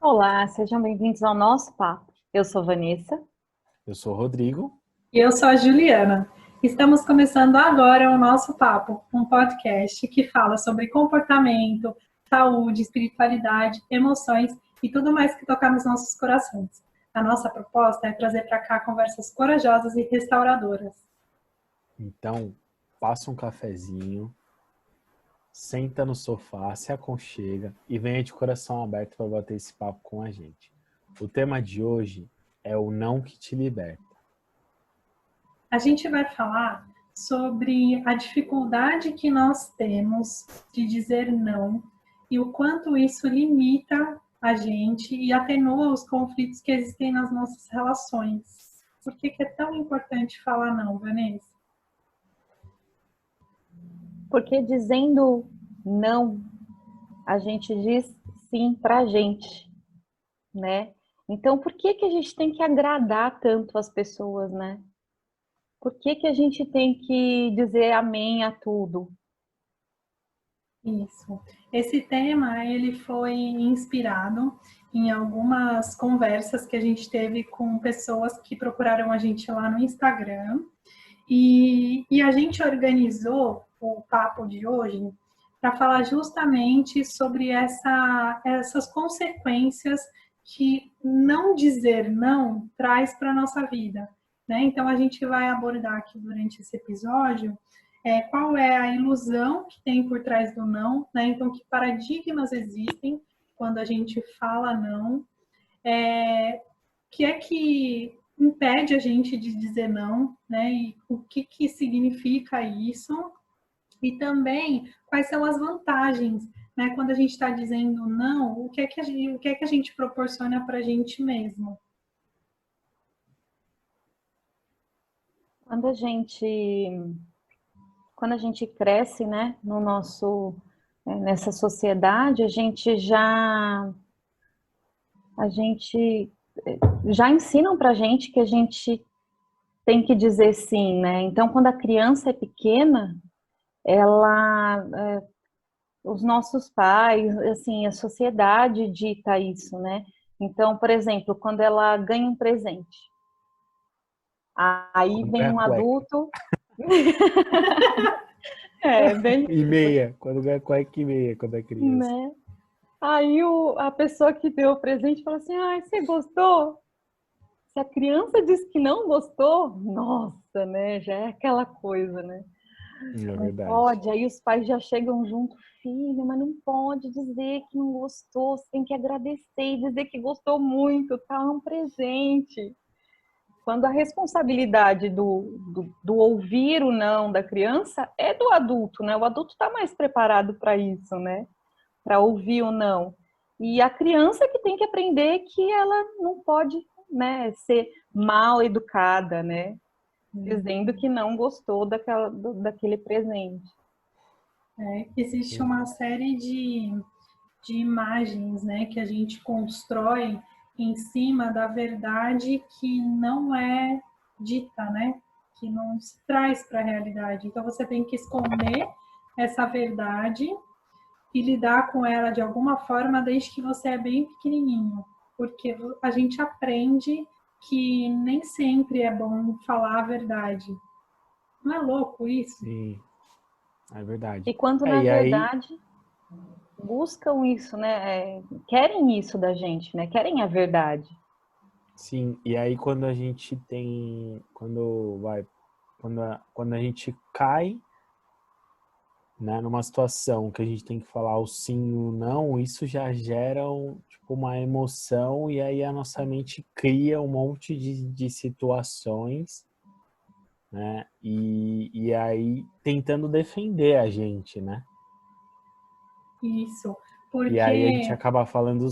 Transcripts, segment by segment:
Olá, sejam bem-vindos ao nosso papo. Eu sou Vanessa. Eu sou o Rodrigo. E eu sou a Juliana. Estamos começando agora o nosso papo, um podcast que fala sobre comportamento, saúde, espiritualidade, emoções e tudo mais que tocar nos nossos corações. A nossa proposta é trazer para cá conversas corajosas e restauradoras. Então, passa um cafezinho, senta no sofá, se aconchega e venha de coração aberto para bater esse papo com a gente. O tema de hoje é o não que te liberta. A gente vai falar sobre a dificuldade que nós temos de dizer não e o quanto isso limita a gente e atenua os conflitos que existem nas nossas relações. Por que é tão importante falar não, Vanessa? Porque dizendo não, a gente diz sim pra gente, né? Então, por que a gente tem que agradar tanto as pessoas, né? Por que a gente tem que dizer amém a tudo? Isso. Esse tema, ele foi inspirado em algumas conversas que a gente teve com pessoas que procuraram a gente lá no Instagram. E a gente organizou o papo de hoje para falar justamente sobre essas consequências que não dizer não traz para a nossa vida, né? Então, a gente vai abordar aqui durante esse episódio qual é a ilusão que tem por trás do não, né? Então, que paradigmas existem quando a gente fala não, que é que impede a gente de dizer não, né? E o que significa isso? E também quais são as vantagens, né? Quando a gente está dizendo não, o que é que a gente proporciona para a gente mesmo? Quando a gente, quando a gente cresce, né, no nosso, nessa sociedade, a gente já ensinam pra gente que a gente tem que dizer sim, né? Então, quando a criança é pequena, ela, os nossos pais, assim, a sociedade dita isso, né? Então, por exemplo, quando ela ganha um presente, aí Quando vem ganha a um cueca. adulto, bem E isso, meia, quando ganha cueca e meia, quando é criança. né? Aí a pessoa que deu o presente fala assim, ai, você gostou? Se a criança diz que não gostou, nossa, né? Já é aquela coisa, né? É Não verdade. pode, aí os pais já chegam junto, filho, mas não pode dizer que não gostou, você tem que agradecer e dizer que gostou muito, tá? É um presente. Quando a responsabilidade do ouvir o não da criança é do adulto, né? O adulto está mais preparado para isso, né? Para ouvir o não. E a criança que tem que aprender que ela não pode, né, ser mal educada, né? Dizendo que não gostou daquele presente. Existe uma série de imagens, né, que a gente constrói em cima da verdade que não é dita, né, que não se traz para a realidade. Então você tem que esconder essa verdade e lidar com ela de alguma forma desde que você é bem pequenininho, porque a gente aprende que nem sempre é bom falar a verdade. Não é louco isso? Sim, é verdade. E quando, É, na e aí, verdade, buscam isso, né? Querem isso da gente, né? Querem a verdade. sim, e aí quando a gente tem, quando a gente cai, né, numa situação que a gente tem que falar o sim e o não, isso já gera tipo, uma emoção e aí a nossa mente cria um monte de situações, né, e aí tentando defender a gente, né, Isso, e aí a gente porque acaba falando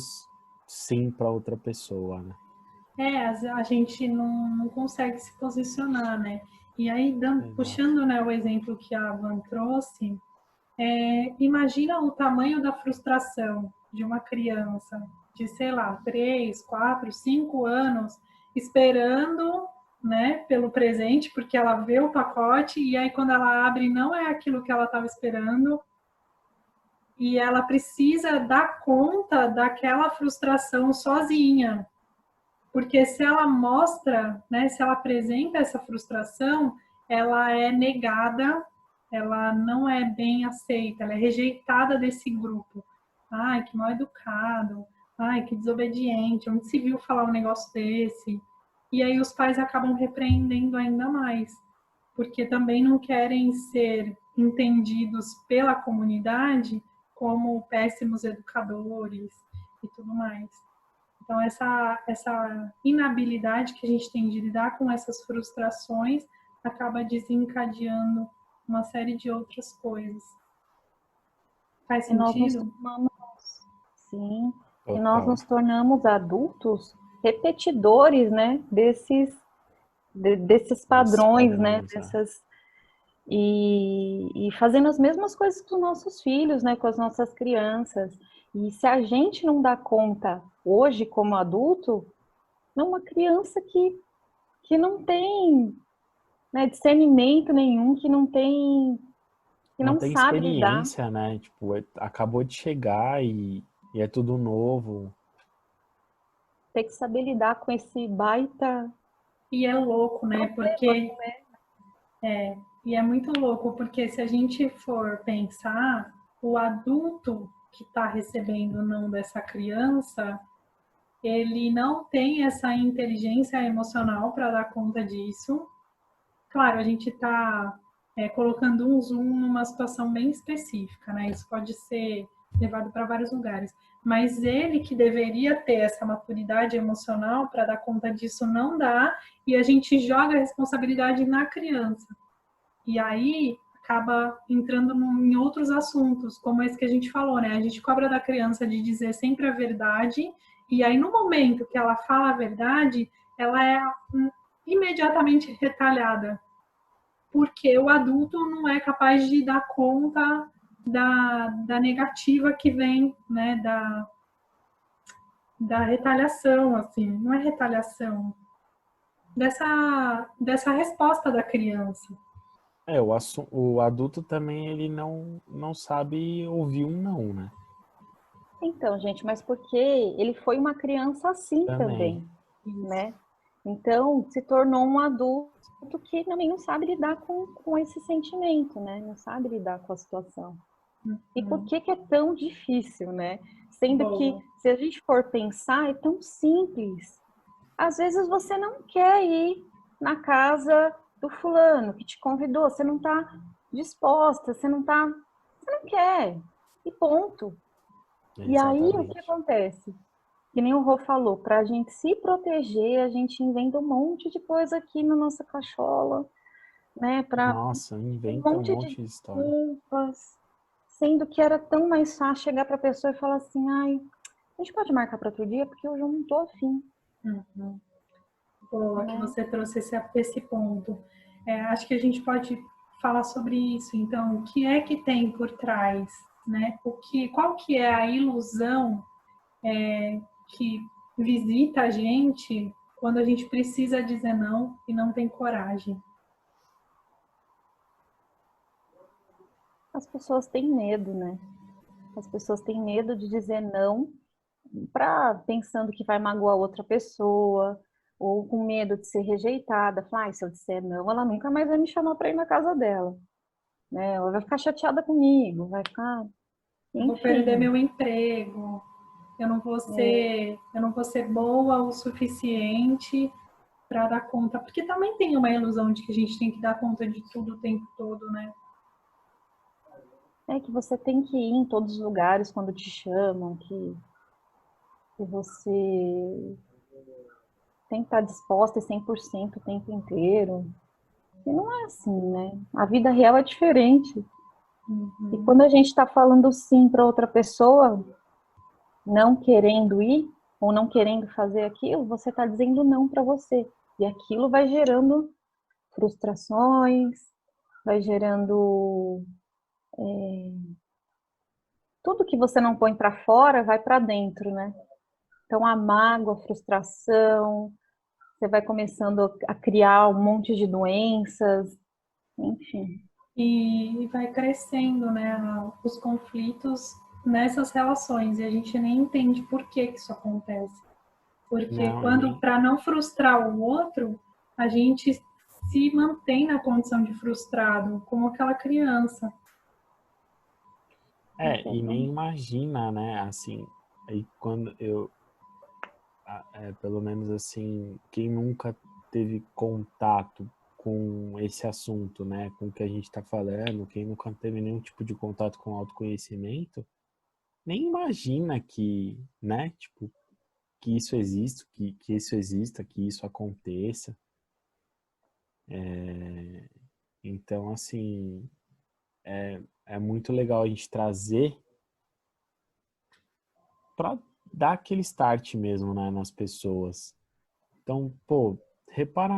sim para outra pessoa, né. a gente não consegue se posicionar, né? E aí, Exato. puxando, né, o exemplo que a Van trouxe, imagina o tamanho da frustração de uma criança de, sei lá, 3, 4, 5 anos, esperando, né, pelo presente, porque ela vê o pacote e aí quando ela abre não é aquilo que ela estava esperando e ela precisa dar conta daquela frustração sozinha. Porque se ela mostra, né, se ela apresenta essa frustração, ela é negada, ela não é bem aceita, ela é rejeitada desse grupo. Ai, que mal educado, ai, que desobediente, onde se viu falar um negócio desse? E aí os pais acabam repreendendo ainda mais, porque também não querem ser entendidos pela comunidade como péssimos educadores e tudo mais. Então, essa inabilidade que a gente tem de lidar com essas frustrações acaba desencadeando uma série de outras coisas. Faz E nós nos sentido? tornamos, sim, e nós Total. nos tornamos adultos repetidores, né, desses Esses padrões, né, padrões, né? e fazendo as mesmas coisas com os nossos filhos, né, com as nossas crianças. E se a gente não dá conta hoje, como adulto, é uma criança que não tem, né, discernimento nenhum, que Não não tem sabe lidar, experiência, né? Tipo, acabou de chegar e é tudo novo. tem que saber lidar com esse baita E é louco, né? problema. Porque e é muito louco, porque se a gente for pensar, o adulto que está recebendo o não dessa criança, ele não tem essa inteligência emocional para dar conta disso. Claro, a gente está colocando um zoom numa situação bem específica, né? Isso pode ser levado para vários lugares. Mas ele que deveria ter essa maturidade emocional para dar conta disso não dá, e a gente joga a responsabilidade na criança. E aí acaba entrando em outros assuntos, como esse que a gente falou, né? A gente cobra da criança de dizer sempre a verdade, e aí no momento que ela fala a verdade, ela é imediatamente retalhada, porque o adulto não é capaz de dar conta da negativa que vem, né, da retaliação, assim, não é retaliação, dessa resposta da criança. O adulto também, ele não sabe ouvir um não, né? Então, gente, mas porque ele foi uma criança assim Também. também, né? Então, se tornou um adulto que também não sabe lidar com esse sentimento, né? Não sabe lidar com a situação. E por que é tão difícil, né? Sendo que, Bom, se a gente for pensar, é tão simples. Às vezes você não quer ir na casa do fulano que te convidou, você não está disposta, você não quer. E ponto. E aí, o que Exatamente. acontece? Que nem o Rô falou, para a gente se proteger, a gente inventa um monte de coisa aqui na nossa cachola, né? Para Nossa, um inventa um monte de monte de história. desculpas, sendo que era tão mais fácil chegar para a pessoa e falar assim, ai, a gente pode marcar para outro dia, porque hoje eu não tô afim, boa que né? você trouxe esse ponto. Acho que a gente pode falar sobre isso. Então, o que é que tem por trás, né? Qual que é a ilusão que visita a gente quando a gente precisa dizer não e não tem coragem? As pessoas têm medo, né? As pessoas têm medo de dizer não, pensando que vai magoar outra pessoa, ou com medo de ser rejeitada. Falar, se eu disser não, ela nunca mais vai me chamar para ir na casa dela, né? Ela vai ficar chateada comigo, vai ficar, Eu vou perder enfim. meu emprego, eu não vou ser boa o suficiente para dar conta, porque também tem uma ilusão de que a gente tem que dar conta de tudo o tempo todo, né? É que você tem que ir em todos os lugares quando te chamam, que você tem que estar disposta e 100% o tempo inteiro. E não é assim, né? A vida real é diferente. E quando a gente está falando sim para outra pessoa, não querendo ir ou não querendo fazer aquilo, você está dizendo não para você. E aquilo vai gerando frustrações, vai gerando tudo que você não põe para fora vai para dentro, né? Então a mágoa, a frustração, você vai começando a criar um monte de doenças, enfim. E vai crescendo, né? Os conflitos nessas relações e a gente nem entende por que isso acontece. Porque Não, quando, para não frustrar o outro, a gente se mantém na condição de frustrado, como aquela criança. e nem imagina, né? Assim, aí quando pelo menos assim, quem nunca teve contato com esse assunto, né? Com o que a gente está falando, quem nunca teve nenhum tipo de contato com autoconhecimento, nem imagina que, né? Tipo, que isso exista, que isso exista, que isso aconteça. Então, assim, é muito legal a gente trazer para dar aquele start mesmo, né, nas pessoas. Então, pô, repara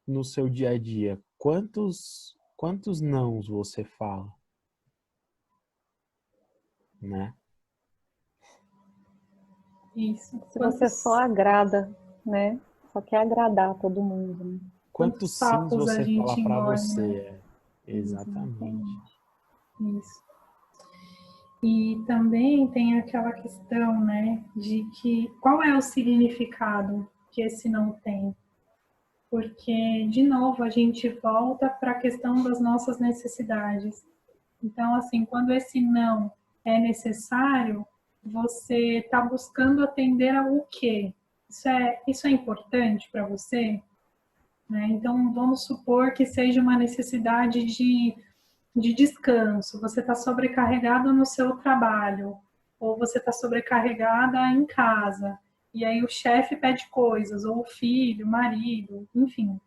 no seu dia a dia, quantos nãos você fala, né? Isso. Se você só agrada, né? Só quer agradar todo mundo, né? Quantos Quantos sims sapos a você fala gente para engole, né? você? Exatamente. Isso. E também tem aquela questão, né, de que qual é o significado que esse não tem? Porque, de novo, a gente volta para a questão das nossas necessidades. Então, assim, quando esse não é necessário, você está buscando atender ao quê? Isso é importante para você? Né? Então, vamos supor que seja uma necessidade de descanso, você está sobrecarregado no seu trabalho, ou você está sobrecarregada em casa, e aí o chefe pede coisas, ou o filho, o marido, enfim,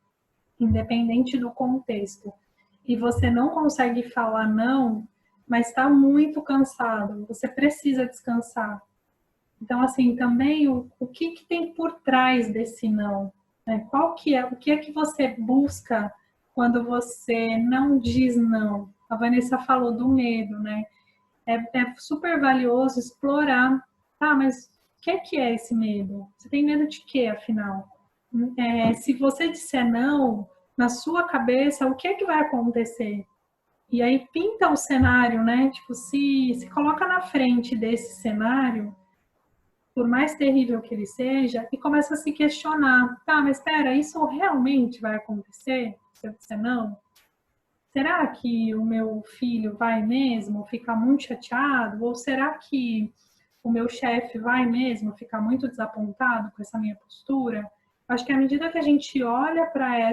independente do contexto, e você não consegue falar não, mas está muito cansado, você precisa descansar. Então, assim, também o que tem por trás desse não? Né? O que é que você busca quando você não diz não? A Vanessa falou do medo, né? É super valioso explorar. Tá, mas o que é esse medo? Você tem medo de quê, afinal? Se você disser não, na sua cabeça, o que é que vai acontecer? E aí pinta o cenário, né? Tipo, se coloca na frente desse cenário, por mais terrível que ele seja, e começa a se questionar, tá, mas espera, isso realmente vai acontecer? Se eu disser não? Será que o meu filho vai mesmo ficar muito chateado? Ou será que o meu chefe vai mesmo ficar muito desapontado com essa minha postura? Acho que à medida que a gente olha para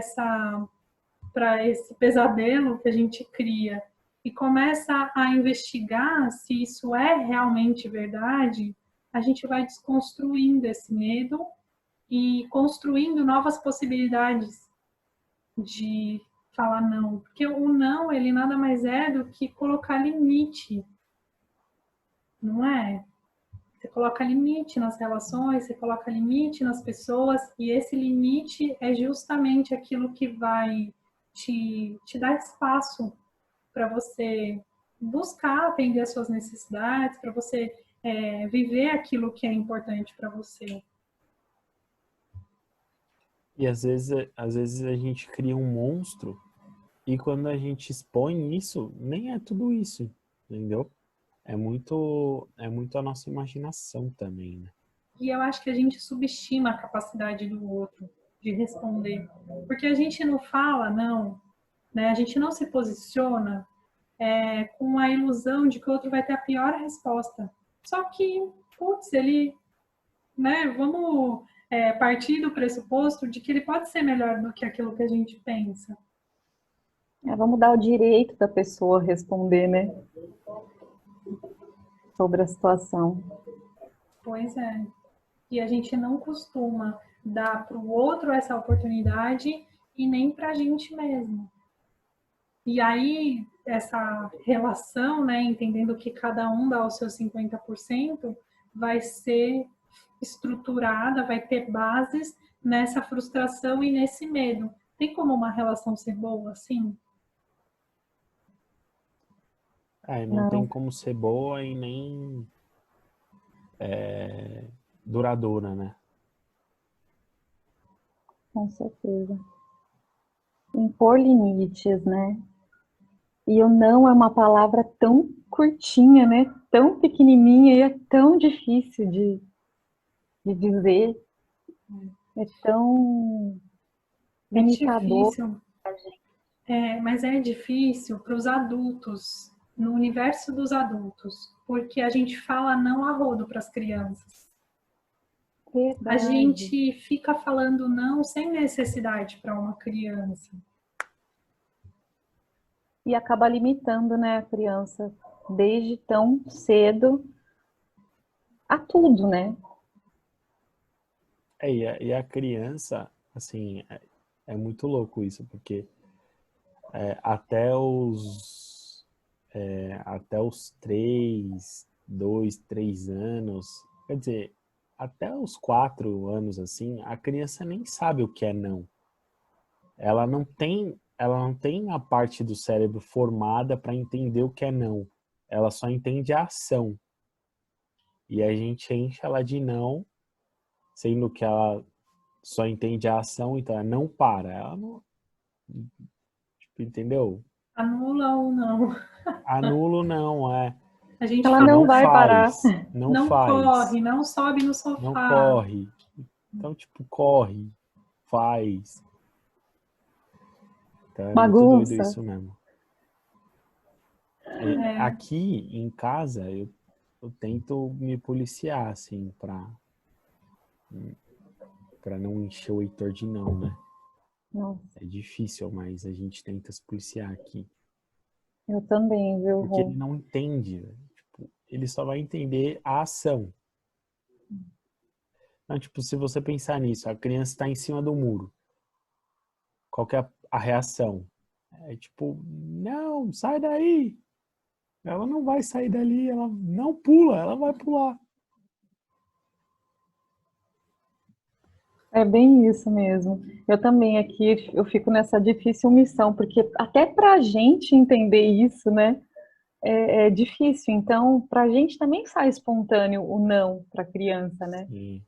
esse pesadelo que a gente cria e começa a investigar se isso é realmente verdade, a gente vai desconstruindo esse medo e construindo novas possibilidades de falar não. Porque o não, ele nada mais é do que colocar limite, não é? Você coloca limite nas relações, você coloca limite nas pessoas, e esse limite é justamente aquilo que vai te dar espaço para você buscar atender as suas necessidades, para você viver aquilo que é importante para você. E às vezes a gente cria um monstro e quando a gente expõe isso, nem é tudo isso, entendeu? É muito a nossa imaginação também, né? E eu acho que a gente subestima a capacidade do outro de responder, porque a gente não fala não, né? A gente não se posiciona com a ilusão de que o outro vai ter a pior resposta. Só que, putz, ele, né? Vamos partir do pressuposto de que ele pode ser melhor do que aquilo que a gente pensa. Vamos dar o direito da pessoa responder, né? Sobre a situação. Pois é. E a gente não costuma dar para o outro essa oportunidade e nem para a gente mesmo. E aí, essa relação, né, entendendo que cada um dá o seu 50%, vai ser estruturada, vai ter bases nessa frustração e nesse medo. Tem como uma relação ser boa assim? Não tem Não, como ser boa e nem duradoura, né? com certeza. Impor limites, né? E o não é uma palavra tão curtinha, né? tão pequenininha e é tão difícil de dizer, é tão É limitador difícil, pra gente. mas é difícil para os adultos, no universo dos adultos, porque a gente fala não a rodo para as crianças. A Verdade. gente fica falando não sem necessidade para uma criança. E acaba limitando, né, a criança desde tão cedo a tudo, né? E a criança, assim, é muito louco isso, porque até os 3 anos, quer dizer, até os 4 anos, assim, a criança nem sabe o que é não. Ela não tem a parte do cérebro formada para entender o que é não. Ela só entende a ação. E a gente enche ela de não, sendo que ela só entende a ação, então ela não para. Ela não, tipo, entendeu? Anula ou não. Anulo não, A gente Ela fala, não não vai parar. faz, não não faz, corre, não sobe no não sofá. corre. Então, tipo, corre, faz. Então é muito doido Bagunça. isso mesmo. Aqui em casa eu tento me policiar, assim, pra não encher o Heitor de não, né? Nossa, É difícil, mas a gente tenta se policiar aqui. eu também, viu, Porque ele Rô? não entende, velho. Tipo, ele só vai entender a ação. Então, tipo, se você pensar nisso, a criança está em cima do muro. Qual que é a reação? É tipo, não, sai daí. Ela não vai sair dali, ela não pula, ela vai pular. É bem isso mesmo. Eu também aqui, eu fico nessa difícil missão, porque até para a gente entender isso, né, é difícil. Então, para a gente também sai espontâneo o não para a criança, né? Sim.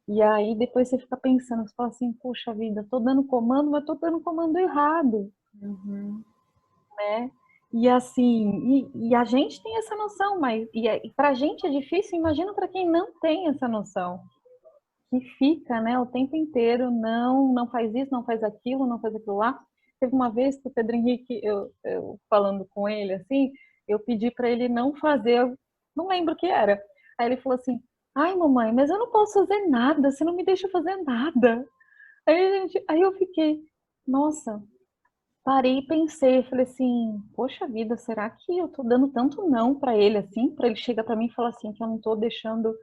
E aí depois você fica pensando, você fala assim, poxa vida, tô dando comando, mas tô dando comando errado, Uhum. né? E assim, e a gente tem essa noção, mas e para a gente é difícil, imagina para quem não tem essa noção. Que fica, né, o tempo inteiro, não faz isso, não faz aquilo, não faz aquilo lá. Teve uma vez que o Pedro Henrique, eu falando com ele, assim, eu pedi para ele não fazer, não lembro o que era. Aí ele falou assim, ai mamãe, mas eu não posso fazer nada, você não me deixa fazer nada. Aí eu fiquei, nossa, parei e pensei, falei assim, poxa vida, será que eu tô dando tanto não para ele assim, para ele chegar para mim e falar assim que eu não tô deixando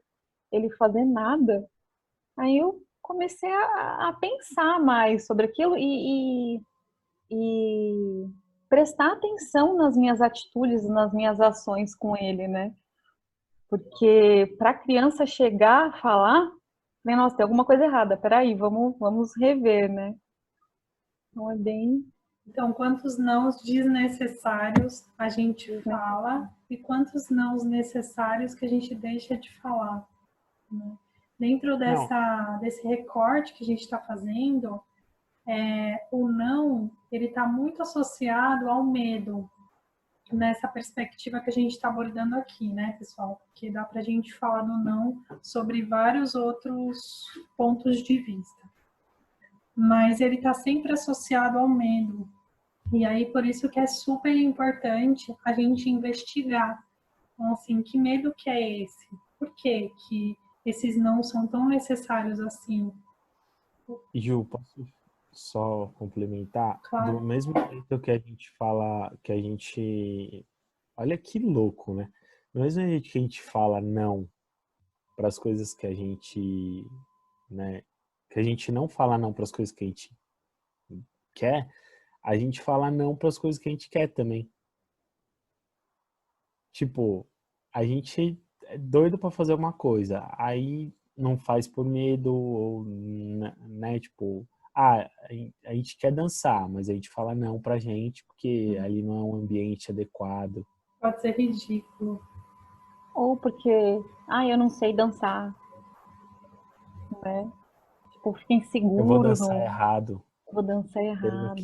ele fazer nada? Aí eu comecei a pensar mais sobre aquilo e prestar atenção nas minhas atitudes, nas minhas ações com ele, né? Porque para a criança chegar a falar, né, nossa, tem alguma coisa errada, peraí, vamos rever, né? Então é bem Então, quantos nãos desnecessários a gente fala desnecessário. e quantos nãos necessários que a gente deixa de falar, né? Dentro Não, desse recorte que a gente está fazendo, o não, ele está muito associado ao medo, nessa perspectiva que a gente está abordando aqui, né, pessoal? Porque dá para a gente falar do não sobre vários outros pontos de vista. Mas ele está sempre associado ao medo. E aí, por isso que é super importante a gente investigar. Então, assim, que medo que é esse? Por que que esses não são tão necessários assim? Ju, posso só complementar? Do Claro. mesmo jeito que a gente fala, que a gente. Olha que louco, né? Do mesmo jeito que a gente fala não para as coisas que a gente, né? Que a gente não fala não para as coisas que a gente quer, a gente fala não para as coisas que a gente quer também. Tipo, a gente é doido para fazer uma coisa, aí não faz por medo, ou, né? Tipo, a gente quer dançar, mas a gente fala não pra gente, porque ali não é um ambiente adequado. Pode ser ridículo. Ou porque, eu não sei dançar, né? Tipo, fica Eu vou inseguro, dançar no, errado, vou dançar sendo errado.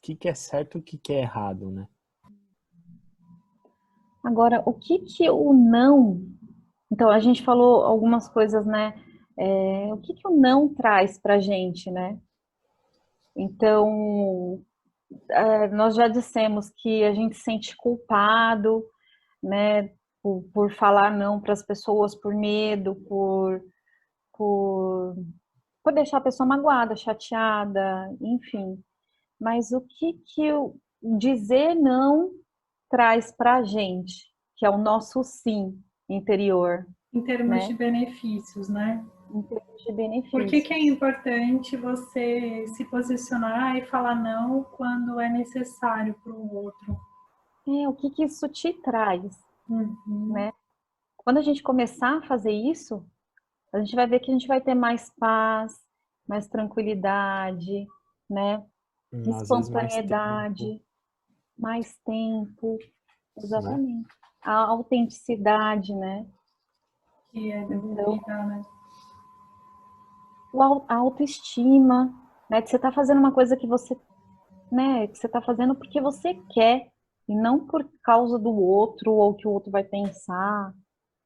que é certo e o que é errado, né? Agora, o que que o não... Então, a gente falou algumas coisas, né? O que que o não traz pra gente, né? Então, nós já dissemos que a gente se sente culpado, né? Por falar não para as pessoas, por medo, por, por deixar a pessoa magoada, chateada, enfim. Mas o que que o dizer não traz pra gente, que é o nosso sim interior, Em termos de né? benefícios, né? Em termos de Por que é benefícios. importante você se posicionar e falar não quando é necessário para o outro? O que que isso te traz, Uhum. né? Quando a gente começar a fazer isso, a gente vai ver que a gente vai ter mais paz, mais tranquilidade, né? Às vezes mais tempo, Espontaneidade, mais tempo, né? exatamente. A autenticidade, né? Que é Então, devolvida, né? a autoestima, né? De você estar fazendo uma coisa que você, né? Que você está fazendo porque você quer e não por causa do outro ou que o outro vai pensar.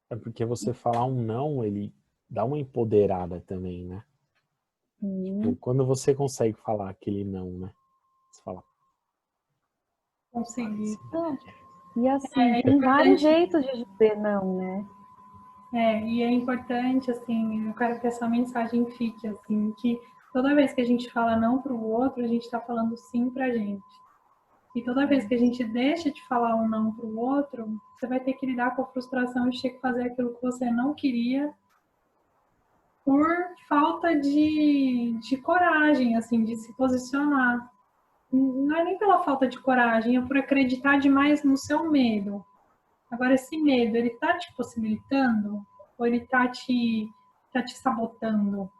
É porque você falar um não, ele dá uma empoderada também, né? Tipo, Hum. quando você consegue falar aquele não, né? Você fala, agora Conseguir. sim, Não. E assim, É tem vários importante, jeitos de dizer não, né? e é importante, assim, eu quero que essa mensagem fique, assim, que toda vez que a gente fala não para o outro, a gente está falando sim para a gente. E toda vez que a gente deixa de falar um não para o outro, você vai ter que lidar com a frustração de ter que fazer aquilo que você não queria por falta de coragem, assim, de se posicionar. Não é nem pela falta de coragem, é por acreditar demais no seu medo. Agora, esse medo, ele tá te possibilitando? Ou ele tá te sabotando,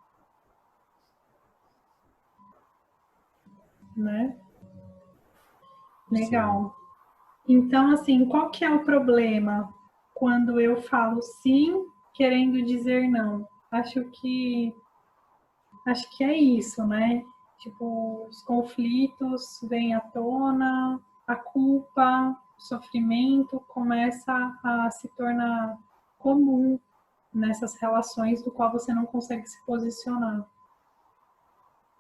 né? sim. Legal. Então, assim, qual que é o problema quando eu falo sim, querendo dizer não? Acho que é isso, né? Tipo, os conflitos vêm à tona, a culpa, o sofrimento começa a se tornar comum nessas relações do qual você não consegue se posicionar.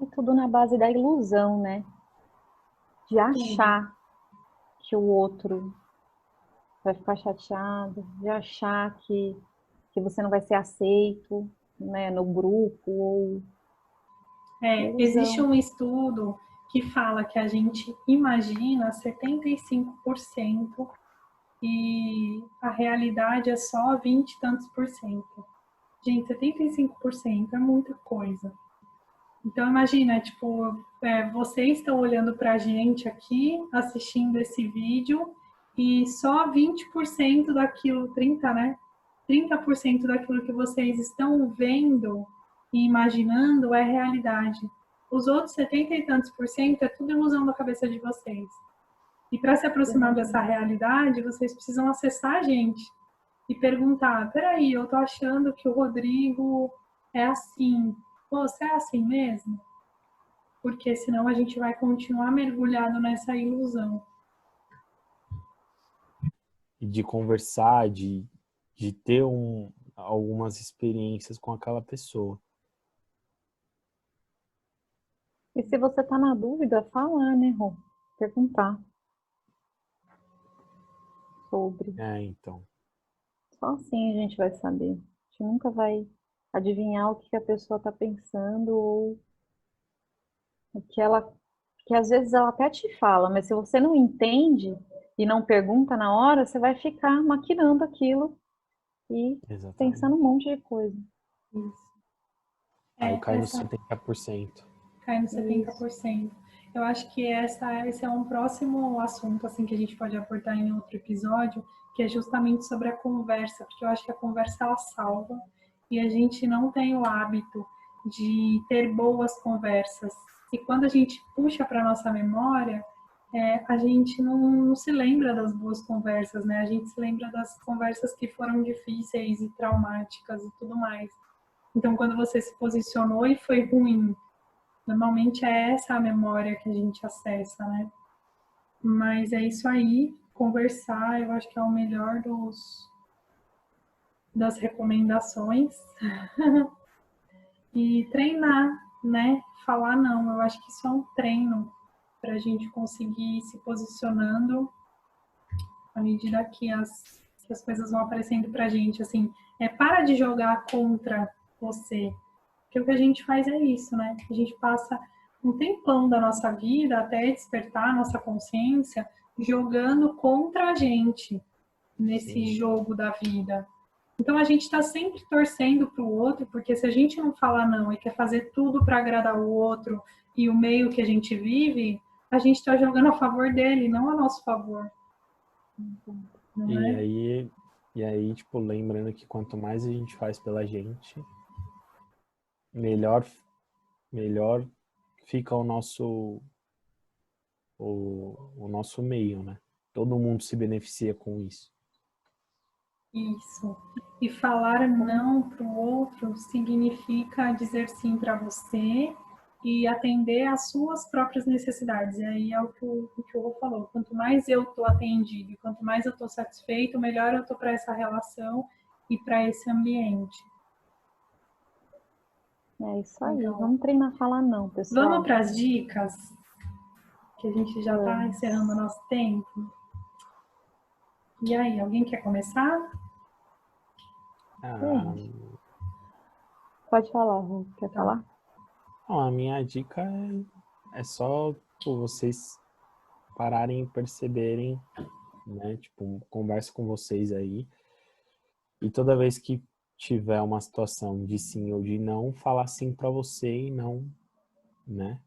É tudo na base da ilusão, né? De Tudo. achar que o outro vai ficar chateado, de achar que você não vai ser aceito, né, no grupo ou Existe ilusão. um estudo que fala que a gente imagina 75% e a realidade é só 20 e tantos por cento. Gente, 75% é muita coisa. Então imagina, tipo, vocês estão olhando para a gente aqui, assistindo esse vídeo, e só 20% daquilo, 30, né? 30% daquilo que vocês estão vendo e imaginando é realidade. Os outros 70 e tantos por cento é tudo ilusão da cabeça de vocês. E para se aproximar dessa Exatamente. realidade, vocês precisam acessar a gente e perguntar: peraí, eu tô achando que o Rodrigo é assim. Pô, você é assim mesmo? Porque senão a gente vai continuar mergulhado nessa ilusão. E de conversar, de ter algumas experiências com aquela pessoa. E se você tá na dúvida, falar, né, Rô? Perguntar sobre. É, então. Só assim a gente vai saber. A gente nunca vai adivinhar o que a pessoa tá pensando ou o que ela. Que às vezes ela até te fala, mas se você não entende e não pergunta na hora, você vai ficar maquinando aquilo e pensando um Exatamente. monte de coisa. Isso. Aí cai no Essa 70%. cai no Isso. 70%. Eu acho que esse é um próximo assunto assim que a gente pode abordar em outro episódio, que é justamente sobre a conversa, porque eu acho que a conversa ela salva e a gente não tem o hábito de ter boas conversas. E quando a gente puxa para nossa memória, a gente não se lembra das boas conversas, né? A gente se lembra das conversas que foram difíceis e traumáticas e tudo mais. Então, quando você se posicionou e foi ruim, normalmente é essa a memória que a gente acessa, né? Mas é isso aí. conversar, eu acho que é o melhor das recomendações. E treinar, né? Falar não, eu acho que isso é um treino para a gente conseguir ir se posicionando à medida que as coisas vão aparecendo para a gente. Assim, para de jogar contra você. Porque o que a gente faz é isso, né? A gente passa um tempão da nossa vida até despertar a nossa consciência jogando contra a gente nesse jogo da vida. Então a gente está sempre torcendo para o outro, porque se a gente não falar não e quer fazer tudo para agradar o outro e o meio que a gente vive, a gente está jogando a favor dele, não a nosso favor. Não é? E aí, tipo, lembrando que quanto mais a gente faz pela gente, melhor fica o nosso meio, né? Todo mundo se beneficia com isso. Isso. E falar não para o outro significa dizer sim para você e atender às suas próprias necessidades. E aí é o que o Rô falou. Quanto mais eu estou atendido, quanto mais eu estou satisfeito, melhor eu estou para essa relação e para esse ambiente. É isso aí. Então, vamos treinar a falar não, pessoal. Vamos para as dicas, que a gente já está encerrando o nosso tempo. E aí, alguém quer começar? Pode falar, Rô. Quer falar? A minha dica é só vocês pararem e perceberem, né? Tipo, conversa com vocês aí. E toda vez que tiver uma situação de sim ou de não, falar sim para você e não, né?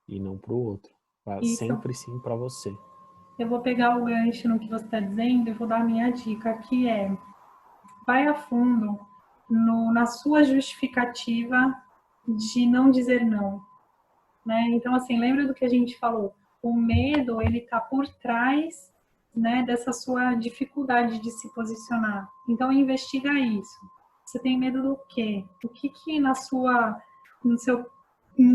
E não para o outro. Sempre sim para você. Eu vou pegar o gancho no que você está dizendo e vou dar a minha dica, que é: vai a fundo na sua justificativa de não dizer não, né? Então, assim, lembra do que a gente falou? O medo, ele está por trás, né, dessa sua dificuldade de se posicionar. Então, investiga isso. Você tem medo do quê? O que no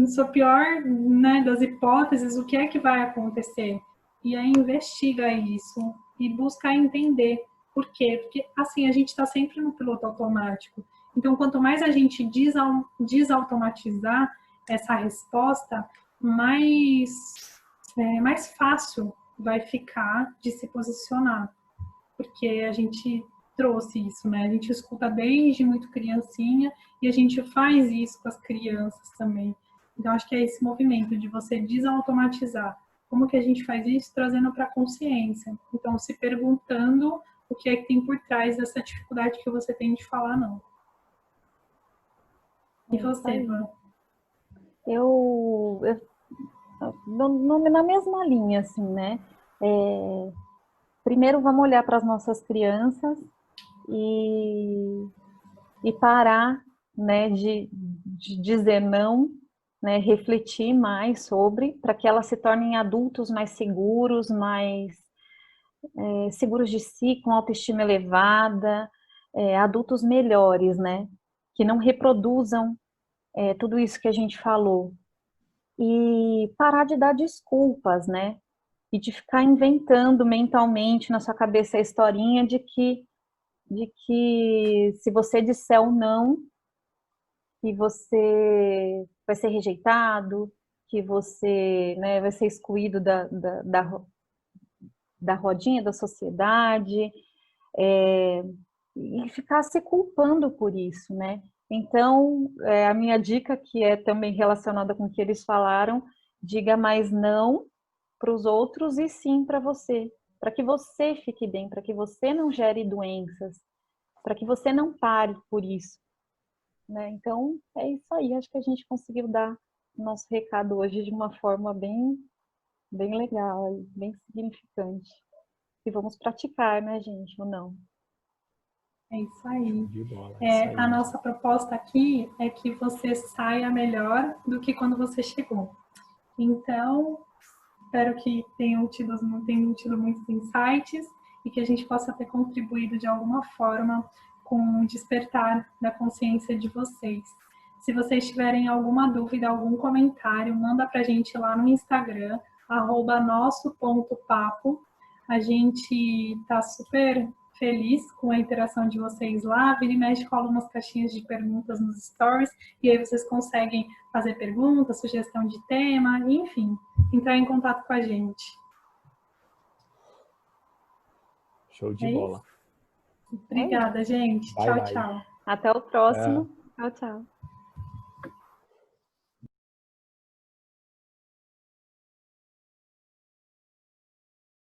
seu pior, né, das hipóteses, o que é que vai acontecer? E aí investiga isso e busca entender por quê? Porque assim a gente está sempre no piloto automático. Então, quanto mais a gente desautomatizar essa resposta, mais fácil vai ficar de se posicionar, porque a gente trouxe isso, né? A gente escuta desde muito criancinha e a gente faz isso com as crianças também. Então, acho que é esse movimento de você desautomatizar. Como que a gente faz isso? Trazendo para a consciência. Então, se perguntando o que é que tem por trás dessa dificuldade que você tem de falar não. E você, Van? Eu na mesma linha, assim, né? Primeiro vamos olhar para as nossas crianças e parar, né, de dizer não, né, refletir mais sobre, para que elas se tornem adultos mais seguros, mais seguros de si, com autoestima elevada, adultos melhores, né, que não reproduzam tudo isso que a gente falou. E parar de dar desculpas, né, e de ficar inventando mentalmente na sua cabeça a historinha de que se você disser um não, que você vai ser rejeitado, que você, né, vai ser excluído da rodinha da sociedade, e ficar se culpando por isso, né? Então, a minha dica, que é também relacionada com o que eles falaram, diga mais não para os outros e sim para você, para que você fique bem, para que você não gere doenças, para que você não pare por isso, né? Então, é isso aí. Acho que a gente conseguiu dar o nosso recado hoje de uma forma bem, bem legal, bem significante. E vamos praticar, né, gente, ou não? É isso aí. De bola, A nossa proposta aqui é que você saia melhor do que quando você chegou. Então, espero que tenham tido muitos insights e que a gente possa ter contribuído de alguma forma com o despertar da consciência de vocês. Se vocês tiverem alguma dúvida, algum comentário, manda pra gente lá no Instagram, @nosso.papo. A gente está super feliz com a interação de vocês lá. Vira e mexe, rola umas caixinhas de perguntas nos stories, e aí vocês conseguem fazer perguntas, sugestão de tema, enfim, entrar em contato com a gente. Show de bola. Obrigada, gente. Bye, Tchau, bye. tchau. Até o próximo. Tchau, tchau.